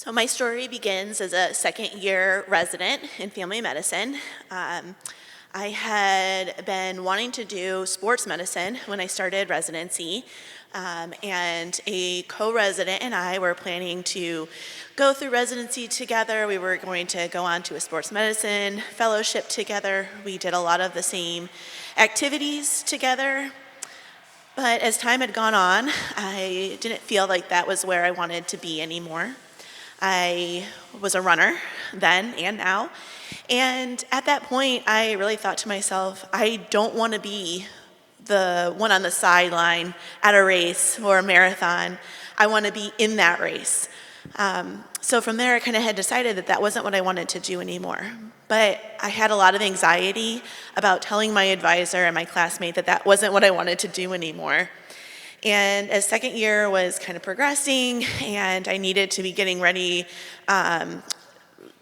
So my story begins as a second-year resident in family medicine. I had been wanting to do sports medicine when I started residency, and a co-resident and I were planning to go through residency together. We were going to go on to a sports medicine fellowship together. We did a lot of the same activities together. But as time had gone on, I didn't feel like that was where I wanted to be anymore. I was a runner then and now, and at that point I really thought to myself, I don't want to be the one on the sideline at a race or a marathon. I want to be in that race. So from there I kind of had decided that that wasn't what I wanted to do anymore. But I had a lot of anxiety about telling my advisor and my classmate that that wasn't what I wanted to do anymore. And as second year was kind of progressing and I needed to be getting ready,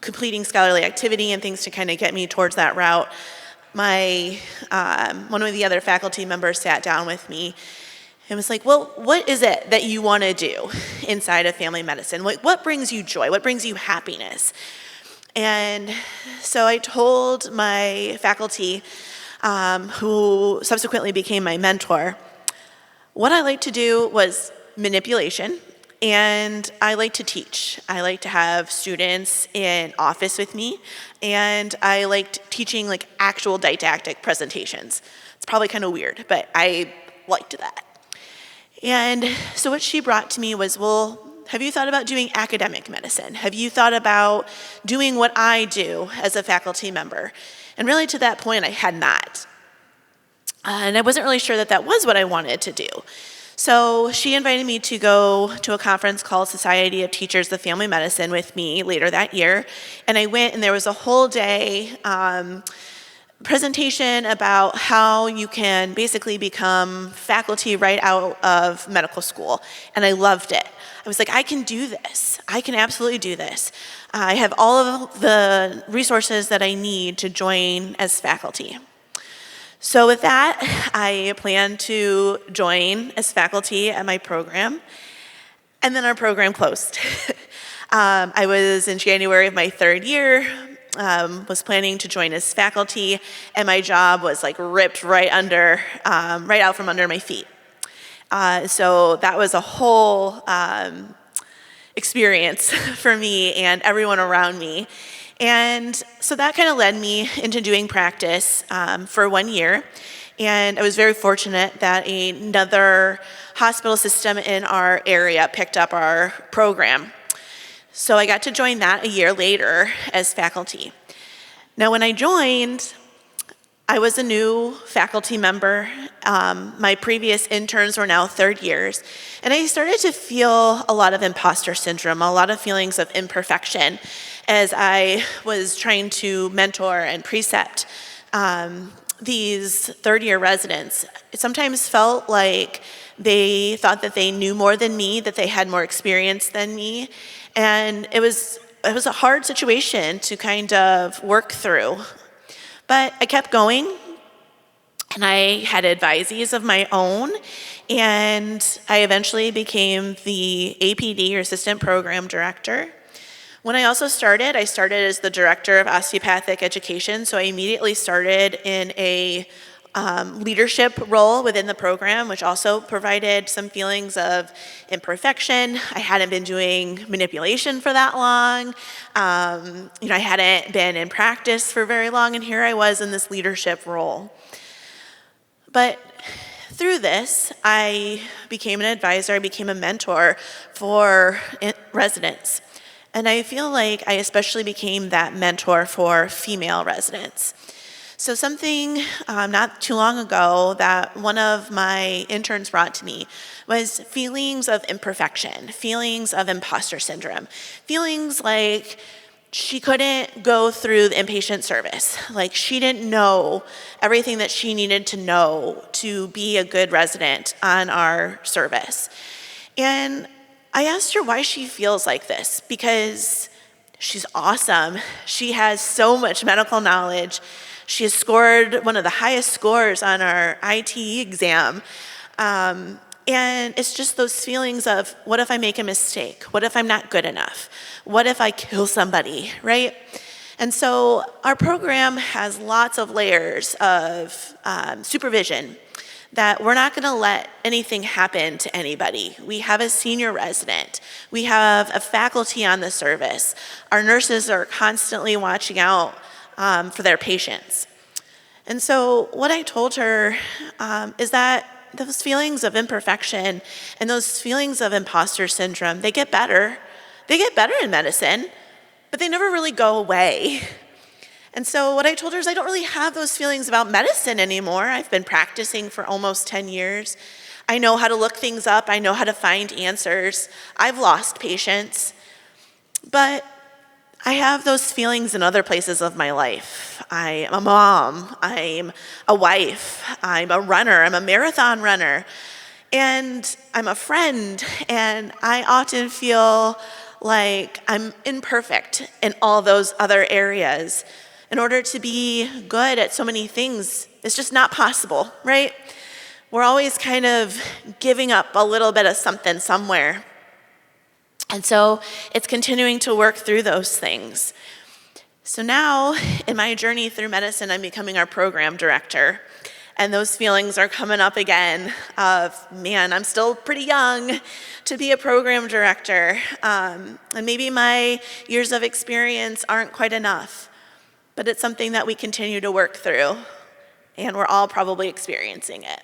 completing scholarly activity and things to kind of get me towards that route, one of the other faculty members sat down with me and was like, well, what is it that you want to do inside of family medicine? What brings you joy? What brings you happiness? And so I told my faculty, who subsequently became my mentor, what I like to do was manipulation, and I like to teach. I like to have students in office with me, and I liked teaching like actual didactic presentations. It's probably kind of weird, but I liked that. And so what she brought to me was, well, have you thought about doing academic medicine? Have you thought about doing what I do as a faculty member? And really to that point, I had not. And I wasn't really sure that that was what I wanted to do. So she invited me to go to a conference called Society of Teachers of Family Medicine with me later that year. And I went, and there was a whole day presentation about how you can basically become faculty right out of medical school. And I loved it. I was like, I can do this. I can absolutely do this. I have all of the resources that I need to join as faculty. So with that, I planned to join as faculty at my program, and then our program closed. I was in January of my third year, was planning to join as faculty, and my job was like ripped right out from under my feet. So that was a whole experience for me and everyone around me. And so that kind of led me into doing practice for 1 year. And I was very fortunate that another hospital system in our area picked up our program. So I got to join that a year later as faculty. Now when I joined, I was a new faculty member. My previous interns were now third years. And I started to feel a lot of imposter syndrome, a lot of feelings of imperfection as I was trying to mentor and precept these third-year residents. It sometimes felt like they thought that they knew more than me, that they had more experience than me. And it was a hard situation to kind of work through. But I kept going, and I had advisees of my own, and I eventually became the APD, or Assistant Program Director. When I started as the Director of Osteopathic Education, so I immediately started in a leadership role within the program, which also provided some feelings of imperfection. I hadn't been doing manipulation for that long. I hadn't been in practice for very long, and here I was in this leadership role. But through this, I became an advisor, I became a mentor for residents. And I feel like I especially became that mentor for female residents. So something not too long ago that one of my interns brought to me was feelings of imperfection, feelings of imposter syndrome, feelings like she couldn't go through the inpatient service, like she didn't know everything that she needed to know to be a good resident on our service. And I asked her why she feels like this, because she's awesome. She has so much medical knowledge. She has scored one of the highest scores on our ITE exam. And it's just those feelings of, what if I make a mistake? What if I'm not good enough? What if I kill somebody, right? And so our program has lots of layers of supervision, that we're not going to let anything happen to anybody. We have a senior resident. We have a faculty on the service. Our nurses are constantly watching out for their patients. And so what I told her is that those feelings of imperfection and those feelings of imposter syndrome, they get better. They get better in medicine, but they never really go away. And so what I told her is, I don't really have those feelings about medicine anymore. I've been practicing for almost 10 years. I know how to look things up. I know how to find answers. I've lost patients. But I have those feelings in other places of my life. I'm a mom. I'm a wife. I'm a runner. I'm a marathon runner. And I'm a friend. And I often feel like I'm imperfect in all those other areas. In order to be good at so many things, it's just not possible, right? We're always kind of giving up a little bit of something somewhere. And so it's continuing to work through those things. So now, in my journey through medicine, I'm becoming our program director. And those feelings are coming up again of, man, I'm still pretty young to be a program director. And maybe my years of experience aren't quite enough. But it's something that we continue to work through, and we're all probably experiencing it.